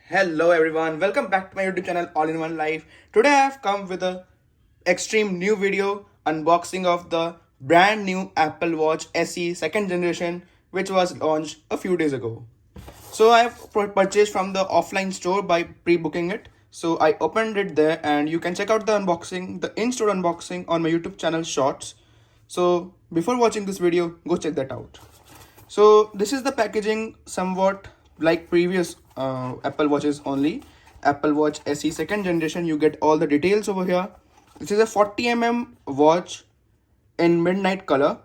Hello everyone, welcome back to my YouTube channel All in One Life. Today I have come with a extreme new video unboxing of the brand new Apple Watch SE second generation which was launched a few days ago. So I have purchased from the offline store by pre-booking it. So I opened it there and you can check out the unboxing, the in-store unboxing on my YouTube channel Shorts. So before watching this video, go check that out. So this is the packaging somewhat like previous Apple Watches only. Apple Watch SE second generation, you get all the details over here. This is a 40 watch in midnight color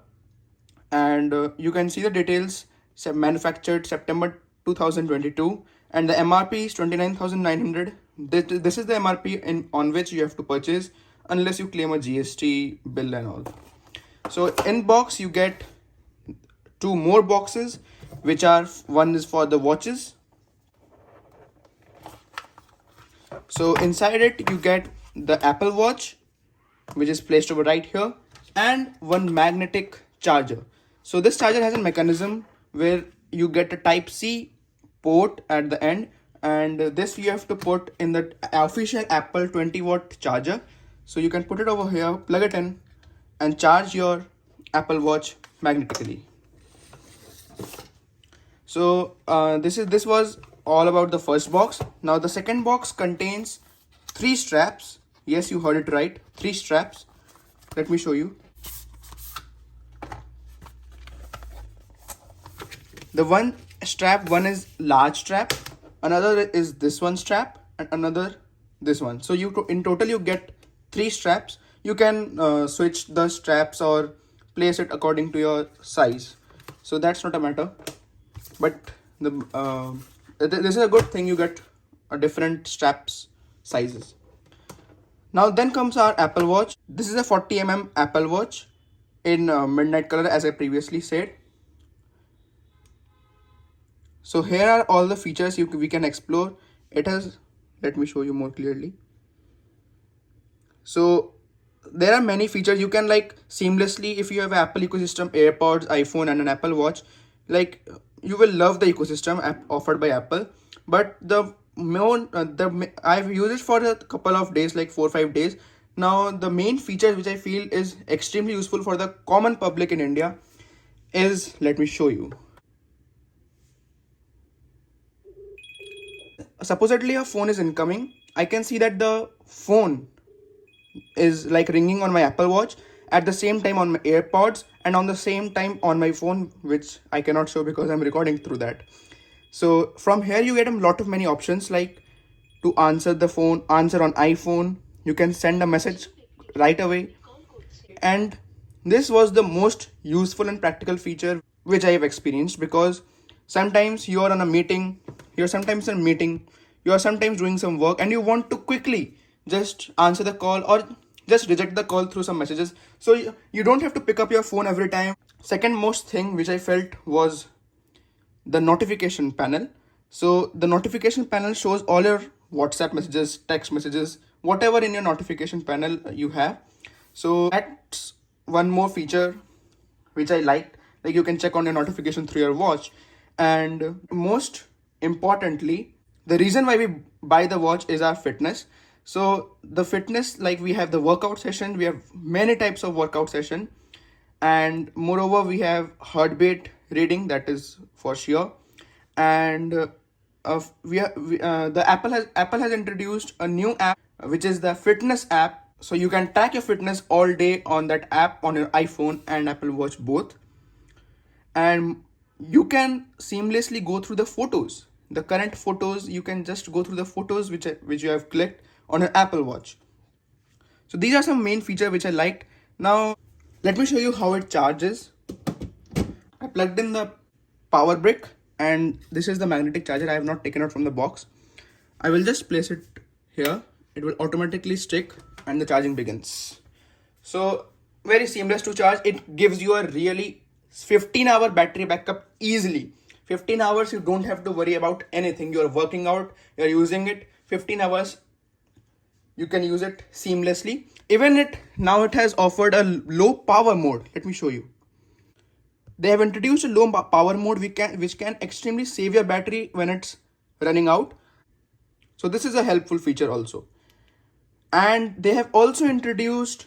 and you can see the details manufactured September 2022 and the MRP is 29,900. This is the MRP on which you have to purchase unless you claim a GST bill and all. So in box you get two more boxes, which are one is for the watches. So inside it you get the Apple Watch, which is placed over right here, and one magnetic charger. So this charger has a mechanism where you get a type C port at the end, and this you have to put in the official Apple 20-watt charger. So you can put it over here, plug it in and charge your Apple Watch magnetically. So this was all about the first box. Now the second box contains 3 straps. Yes, you heard it right, 3 straps. Let me show you. The one is large strap, another is this one strap, and another this one. So in total you get 3 straps. You can switch the straps or place it according to your size. So that's not a matter. But this is a good thing, you get a different straps sizes. Now then comes our Apple Watch. This is a 40 Apple Watch in midnight color, as I previously said. So here are all the features we can explore. It has, let me show you more clearly. So there are many features you can like seamlessly, if you have Apple ecosystem, AirPods, iPhone and an Apple Watch, like you will love the ecosystem offered by Apple. But I've used it for a couple of days, like 4 or 5 days. Now the main feature which I feel is extremely useful for the common public in India is, let me show you. Supposedly a phone is incoming. I can see that the phone is like ringing on my Apple Watch, at the same time on my AirPods, and on the same time on my phone, which I cannot show because I'm recording through that. So from here you get a lot of many options, like to answer the phone, answer on iPhone, you can send a message right away. And this was the most useful and practical feature which I have experienced, because sometimes you are on a meeting, you are sometimes doing some work and you want to quickly just answer the call or just reject the call through some messages. So you don't have to pick up your phone every time. Second most thing which I felt was the notification panel. So the notification panel shows all your WhatsApp messages, text messages, whatever in your notification panel you have. So that's one more feature which I liked. Like you can check on your notification through your watch. And most importantly, the reason why we buy the watch is our fitness. So the fitness, like we have the workout session, we have many types of workout session, and moreover we have heartbeat reading, that is for sure. And the Apple has introduced a new app, which is the fitness app. So you can track your fitness all day on that app on your iPhone and Apple Watch both. And you can seamlessly go through the photos, the current photos. You can just go through the photos which you have clicked on your Apple Watch. So these are some main features which I liked. Now let me show you how it charges. I plugged in the power brick and this is the magnetic charger. I have not taken out from the box. I will just place it here. It will automatically stick and the charging begins. So very seamless to charge. It gives you a really 15-hour battery backup easily. 15 hours, you don't have to worry about anything. You're working out, you're using it, 15 hours you can use it seamlessly. Even now it has offered a low power mode. Let me show you. They have introduced a low power mode which can extremely save your battery when it's running out. So this is a helpful feature also. And they have also introduced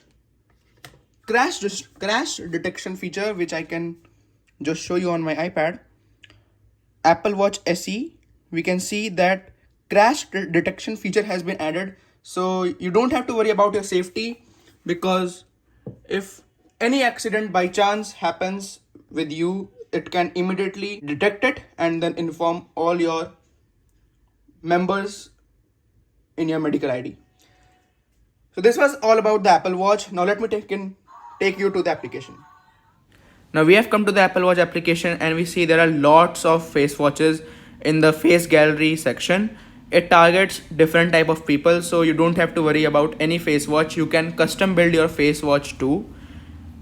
crash detection feature, which I can just show you on my iPad. Apple Watch SE, we can see that detection feature has been added, so you don't have to worry about your safety, because if any accident by chance happens with you, it can immediately detect it and then inform all your members in your medical ID. So this was all about the Apple Watch. Now let me take you to the application. Now we have come to the Apple Watch application and we see there are lots of face watches in the face gallery section. It targets different type of people, so you don't have to worry about any face watch. You can custom build your face watch too.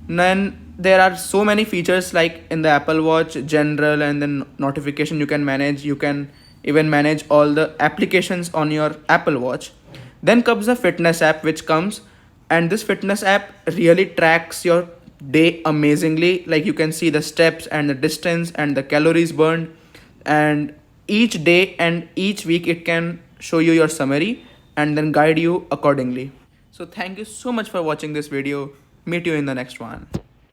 Then there are so many features like in the Apple Watch general and then notification you can manage. You can even manage all the applications on your Apple Watch. Then comes the fitness app which comes, and this fitness app really tracks your day amazingly. Like you can see the steps and the distance and the calories burned, and each day and each week it can show you your summary and then guide you accordingly. So thank you so much for watching this video. Meet you in the next one.